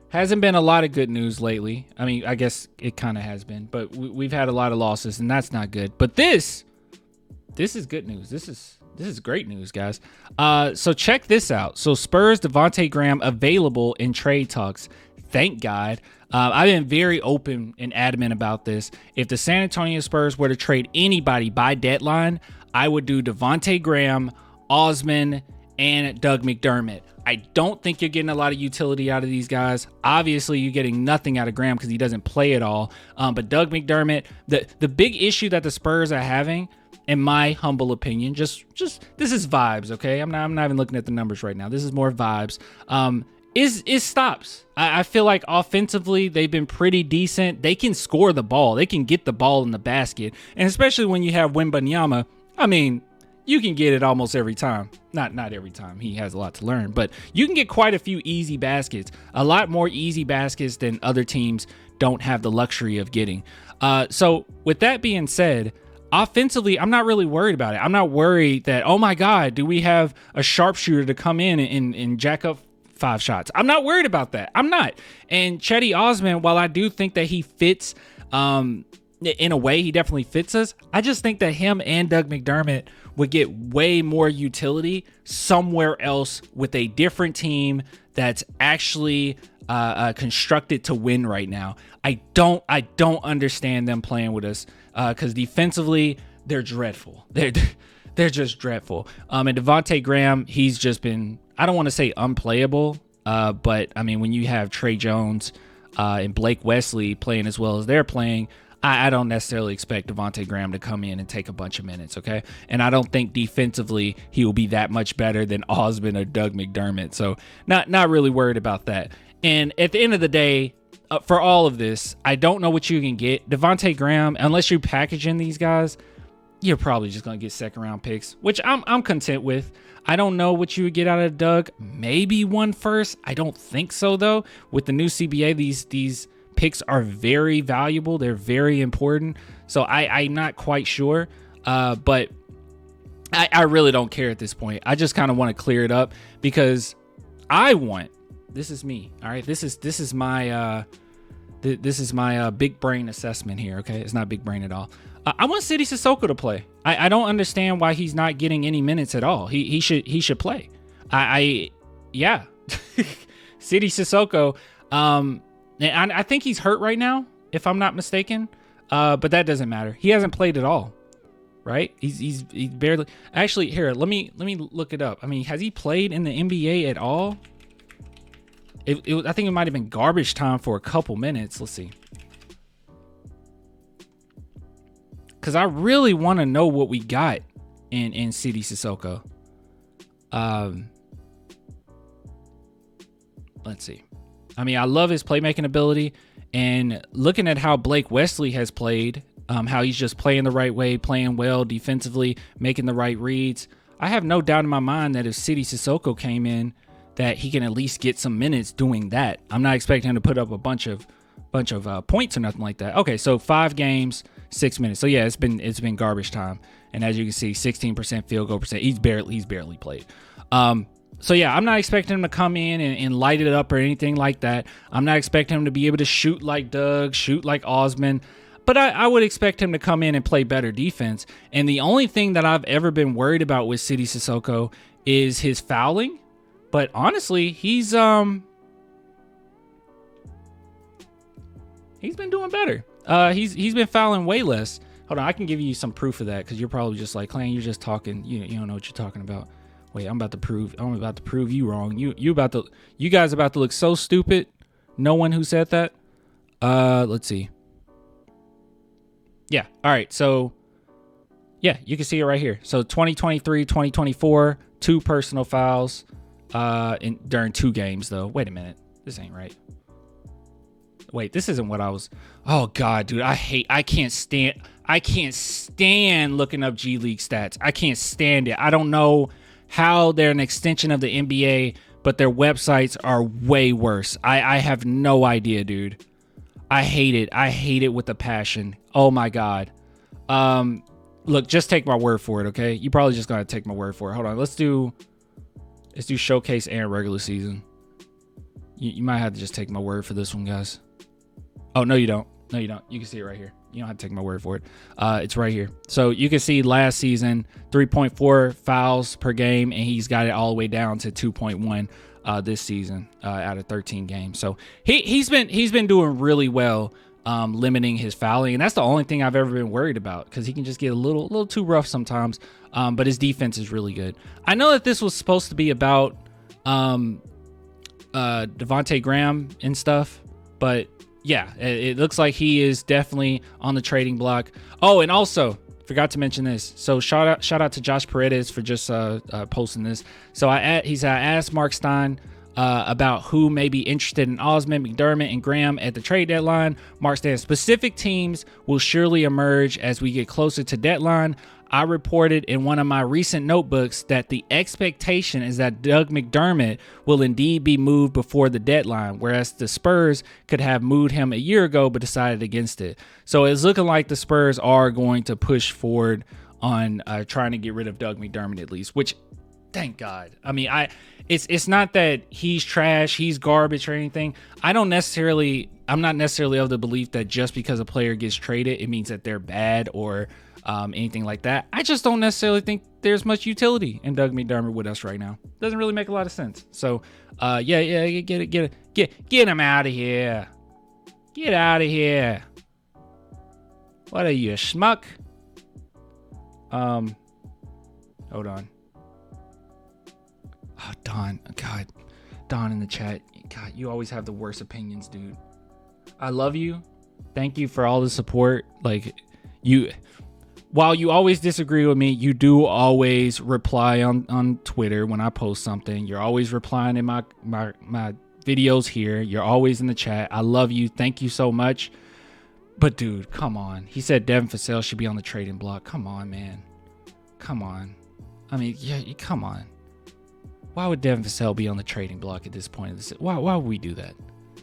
Hasn't been a lot of good news lately. I mean, I guess it kind of has been, but we've had a lot of losses, and that's not good. But this is good news. This is great news, guys. So check this out. So Spurs Devontae Graham available in trade talks. Thank God. I've been very open and adamant about this. If the San Antonio Spurs were to trade anybody by deadline, I would do Devontae Graham, Osman, and Doug McDermott. I don't think you're getting a lot of utility out of these guys. Obviously, you're getting nothing out of Graham because he doesn't play at all. But Doug McDermott, the big issue that the Spurs are having, in my humble opinion, just this is vibes, okay? I'm not even looking at the numbers right now. This is more vibes. Is stops. I feel like offensively they've been pretty decent. They can score the ball. They can get the ball in the basket, and especially when you have Wembanyama, I mean, you can get it almost every time. Not every time. He has a lot to learn, but you can get quite a few easy baskets. A lot more easy baskets than other teams don't have the luxury of getting. So with that being said, offensively, I'm not really worried about it. I'm not worried that, oh my God, do we have a sharpshooter to come in and jack up 5 shots? I'm not worried about that. I'm not. And Cedi Osman, while I do think that he fits, in a way, he definitely fits us. I just think that him and Doug McDermott would get way more utility somewhere else with a different team that's actually constructed to win right now. I don't understand them playing with us because defensively they're dreadful. They're just dreadful. And Devontae Graham, he's just been, I don't want to say unplayable, but I mean, when you have Trey Jones and Blake Wesley playing as well as they're playing, I don't necessarily expect Devontae Graham to come in and take a bunch of minutes, okay? And I don't think defensively he will be that much better than Osman or Doug McDermott. So not really worried about that. And at the end of the day, for all of this, I don't know what you can get. Devontae Graham, unless you're packaging these guys, you're probably just going to get second round picks, which I'm content with. I don't know what you would get out of Doug. Maybe 1 first. I don't think so, though. With the new CBA, these picks are very valuable. They're very important. So I'm not quite sure. But I really don't care at this point. I just kind of want to clear it up because this is me. All right. This is my big brain assessment here. Okay. It's not big brain at all. I want Cedi Soko to play. I don't understand why he's not getting any minutes at all. He should play. Yeah. Cedi Soko. And I think he's hurt right now, if I'm not mistaken. But that doesn't matter. He hasn't played at all, right? He's barely. Actually, here, let me look it up. I mean, has he played in the NBA at all? I think it might have been garbage time for a couple minutes. Let's see. Because I really want to know what we got in Cedi Soko. Let's see. I mean, I love his playmaking ability, and looking at how Blake Wesley has played, how he's just playing the right way, playing well defensively, making the right reads. I have no doubt in my mind that if Cedi Soko came in, that he can at least get some minutes doing that. I'm not expecting him to put up a bunch of points or nothing like that. Okay, so 5 games, 6 minutes. So yeah, it's been garbage time, and as you can see, 16% field goal percent. He's barely played. So yeah, I'm not expecting him to come in and light it up or anything like that. I'm not expecting him to be able to shoot like Doug, shoot like Osman, but I would expect him to come in and play better defense. And the only thing that I've ever been worried about with Cedi Soko is his fouling. But honestly, he's been doing better. He's been fouling way less. Hold on, I can give you some proof of that because you're probably just like, Clan, you're just talking. You don't know what you're talking about. Wait, I'm about to prove you wrong. You guys about to look so stupid. No one who said that. Let's see. Yeah. All right. So yeah, you can see it right here. So 2023, 2024, 2 personal fouls during 2 games though. Wait a minute. This ain't right. Wait, this isn't what I was. Oh God, dude, I can't stand looking up G League stats. I can't stand it. I don't know how they're an extension of the NBA, but their websites are way worse. I have no idea, dude. I hate it. I hate it with a passion. Oh my God. Look, just take my word for it, okay? You probably just gotta take my word for it. Hold on, let's do showcase and regular season. You might have to just take my word for this one, guys. Oh, no, you don't. No, you don't. You can see it right here. You don't have to take my word for it. It's right here. So you can see last season, 3.4 fouls per game, and he's got it all the way down to 2.1 this season out of 13 games. So he's been doing really well limiting his fouling, and that's the only thing I've ever been worried about, because he can just get a little too rough sometimes. But his defense is really good. I know that this was supposed to be about Devontae Graham and stuff, but yeah, it looks like he is definitely on the trading block. Oh, and also forgot to mention this. So shout out to Josh Paredes for just posting this. So I asked Mark Stein about who may be interested in Osman, McDermott, and Graham at the trade deadline. Mark Stein: specific teams will surely emerge as we get closer to deadline. I reported in one of my recent notebooks that the expectation is that Doug McDermott will indeed be moved before the deadline, whereas the Spurs could have moved him a year ago but decided against it. So it's looking like the Spurs are going to push forward on trying to get rid of Doug McDermott at least, which, thank God. I mean, it's not that he's trash, he's garbage or anything. I'm not necessarily of the belief that just because a player gets traded, it means that they're bad or anything like that. I just don't necessarily think there's much utility in Doug McDermott with us right now. Doesn't really make a lot of sense. So, get him out of here. Get out of here. What are you, a schmuck? Hold on. Oh, Don. God. Don in the chat. God, you always have the worst opinions, dude. I love you. Thank you for all the support. Like, while you always disagree with me, you do always reply on Twitter when I post something. You're always replying in my videos here. You're always in the chat. I love you. Thank you so much. But dude, come on. He said Devin Vassell should be on the trading block. Come on, man. Come on. I mean, yeah, come on. Why would Devin Vassell be on the trading block at this point? Why would we do that?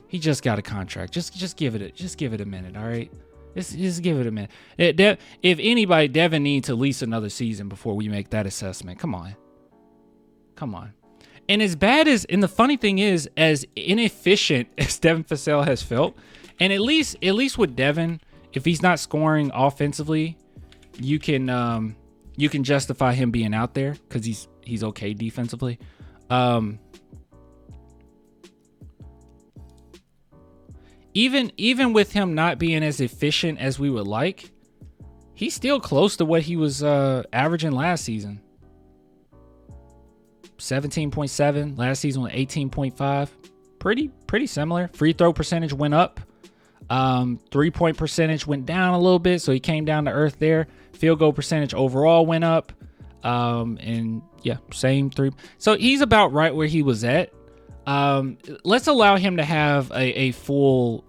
He just got a contract. Just give it a minute, all right? Just give it a minute. If anybody, Devin needs at least another season before we make that assessment. Come on. And and the funny thing is, as inefficient as Devin Vassell has felt, and at least with Devin, if he's not scoring offensively, you can justify him being out there because he's okay defensively. Even with him not being as efficient as we would like, he's still close to what he was averaging last season. 17.7. Last season was 18.5. Pretty similar. Free throw percentage went up. 3-point percentage went down a little bit, so he came down to earth there. Field goal percentage overall went up. And yeah, same three. So he's about right where he was at. Let's allow him to have a full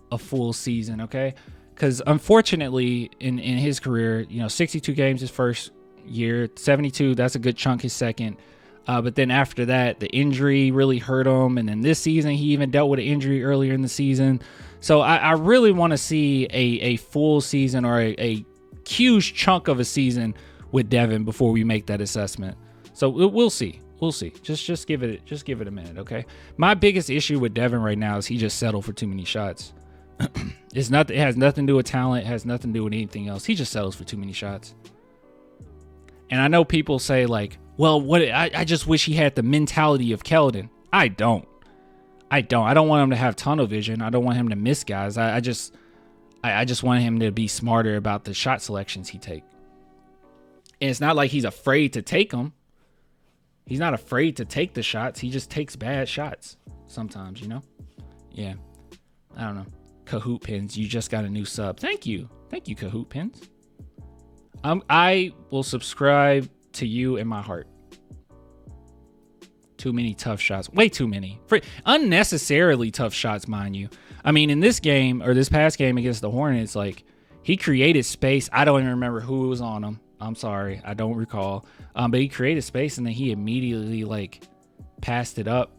season, okay? Because unfortunately, in his career, 62 games his first year, 72, that's a good chunk his second. But then after that, the injury really hurt him, and then this season he even dealt with an injury earlier in the season. So I really want to see a full season or a huge chunk of a season with Devin before we make that assessment. So we'll see. We'll see. Just give it a minute, okay? My biggest issue with Devin right now is he just settled for too many shots. It has nothing to do with talent. It has nothing to do with anything else. He just settles for too many shots. And I know people say like, well, I just wish he had the mentality of Keldon. I don't want him to have tunnel vision. I don't want him to miss guys. I just want him to be smarter about the shot selections he take. And it's not like he's afraid to take them. He's not afraid to take the shots. He just takes bad shots sometimes, Yeah. I don't know. Kahoot Pins, you just got a new sub. Thank you, Kahoot Pins. I will subscribe to you in my heart. Too many tough shots. Way too many. Unnecessarily tough shots, mind you. I mean, in this game, or this past game against the Hornets, like, he created space. I don't even remember who was on him. I'm sorry. I don't recall. But he created space, and then he immediately, like, passed it up.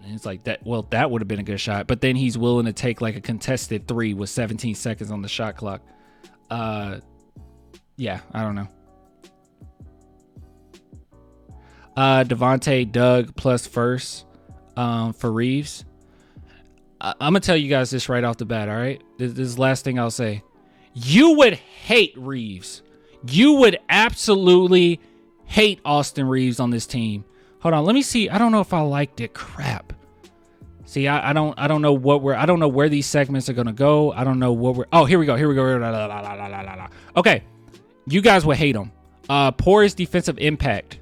And it's like, that would have been a good shot. But then he's willing to take, like, a contested three with 17 seconds on the shot clock. Yeah, I don't know. Devontae, Doug plus first for Reeves. I'm gonna tell you guys this right off the bat. All right, this is the last thing I'll say. You would hate Reeves. You would absolutely hate Austin Reeves on this team. Hold on, let me see. I don't know if I liked it. Crap. See, I don't know I don't know where these segments are gonna go. I don't know what we're. Oh, here we go. Okay, you guys would hate him. Poorest defensive impact.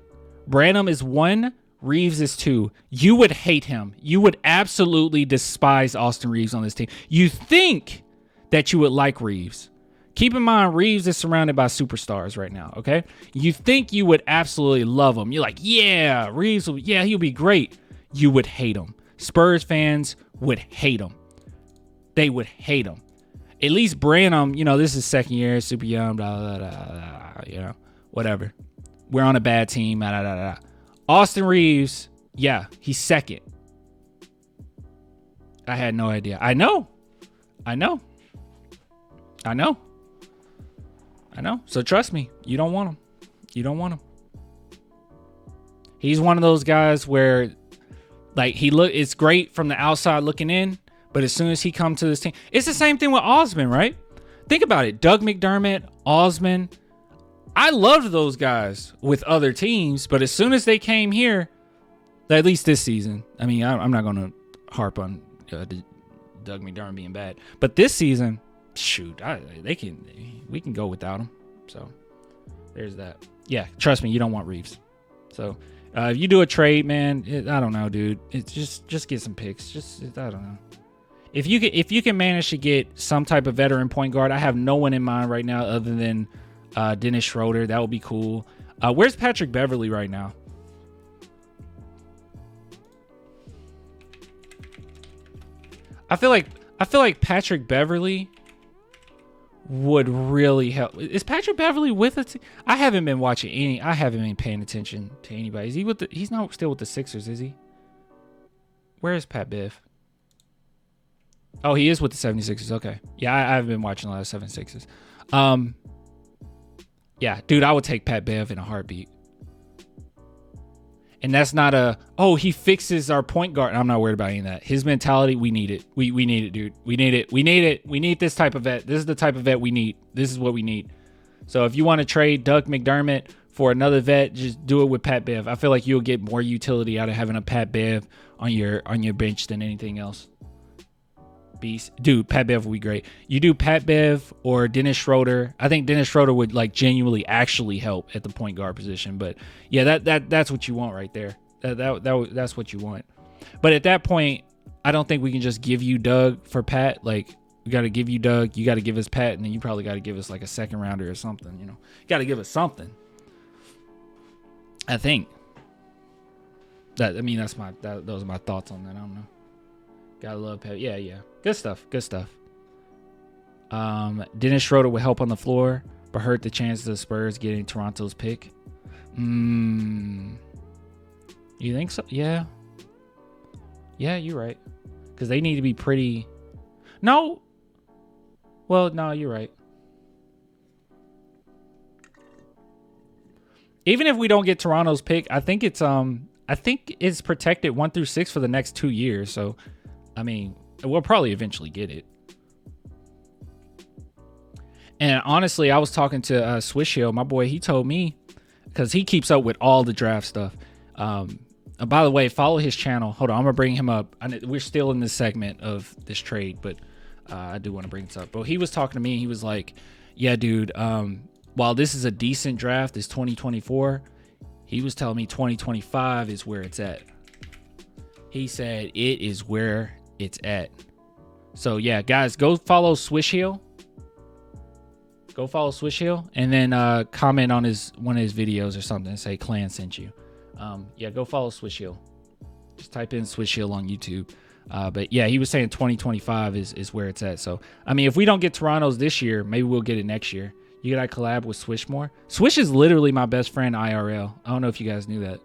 Branham is 1. Reeves is 2. You would hate him. You would absolutely despise Austin Reeves on this team. You think that you would like Reeves. Keep in mind, Reeves is surrounded by superstars right now, okay? You think you would absolutely love him. You're like, yeah, Reeves, he'll be great. You would hate him. Spurs fans would hate him. They would hate him. At least Branham, this is second year, super young, blah, blah, blah, blah, whatever. We're on a bad team, blah, blah, blah, blah. Austin Reeves, yeah, he's second. I had no idea. I know. So trust me, you don't want him. He's one of those guys where, like, it's great from the outside looking in, but as soon as he comes to this team, it's the same thing with Osman, right? Think about it. Doug McDermott, Osman. I loved those guys with other teams, but as soon as they came here, at least this season, I mean, I'm not going to harp on Doug McDermott being bad, but this season, shoot, we can go without him. So there's that. Yeah, trust me, you don't want Reeves. So if you do a trade, man, I don't know, dude. It's just get some picks. I don't know. If you can manage to get some type of veteran point guard, I have no one in mind right now other than Dennis Schroeder. That would be cool. Where's Patrick Beverley right now? I feel like Patrick Beverley would really help. Is Patrick Beverley with us? I haven't been watching any. I haven't been paying attention to anybody. Is he with he's not still with the Sixers, is he? Where is Pat Bev? Oh, he is with the 76ers. Okay. Yeah, I haven't been watching a lot of 76ers. Yeah, dude, I would take Pat Bev in a heartbeat. And that's not he fixes our point guard. I'm not worried about any of that. His mentality, we need it. We need it, dude. We need it. We need this type of vet. This is the type of vet we need. This is what we need. So if you want to trade Doug McDermott for another vet, just do it with Pat Bev. I feel like you'll get more utility out of having a Pat Bev on your bench than anything else. Beast. Dude, Pat Bev would be great. You do Pat Bev or Dennis Schroeder. I think Dennis Schroeder would like genuinely actually help at the point guard position. But yeah, that's what you want right there. That's what you want. But at that point, I don't think we can just give you Doug for Pat. Like, we got to give you Doug. You got to give us Pat, and then you probably got to give us like a second rounder or something. You got to give us something. I think. Those are my thoughts on that. I don't know. Gotta love Pat. Yeah. Good stuff. Dennis Schroeder would help on the floor, but hurt the chances of Spurs getting Toronto's pick. You think so? Yeah. Yeah, you're right. Because they need to be pretty. No. Well, no, you're right. Even if we don't get Toronto's pick, I think it's protected 1 through 6 for the next 2 years. So, I mean, we'll probably eventually get it. And honestly, I was talking to Swish Hill, my boy. He told me, because he keeps up with all the draft stuff. By the way, follow his channel. Hold on, I'm gonna bring him up. We're still in this segment of this trade, but I do want to bring this up. But he was talking to me. He was like, "Yeah, dude. While this is a decent draft, it's 2024. He was telling me 2025 is where it's at. He said it is where it's at. So yeah, guys, go follow Swish Hill. And then comment on one of his videos or something and say Clan sent you. Yeah, go follow Swish Hill. Just type in Swish Hill on YouTube. But yeah, he was saying 2025 is where it's at. So I mean, if we don't get Toronto's this year, maybe we'll get it next year. You gotta collab with Swish more. Swish is literally my best friend IRL. I don't know if you guys knew that.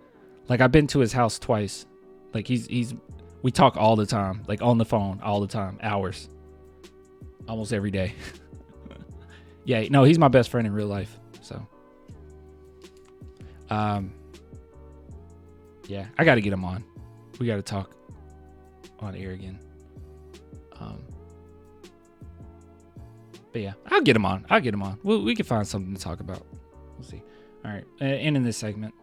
Like, I've been to his house twice. Like, we talk all the time, like on the phone all the time, hours, almost every day. Yeah, no, he's my best friend in real life. So, yeah, I got to get him on. We got to talk on air again. But yeah, I'll get him on. We can find something to talk about. We'll see. All right, ending this segment.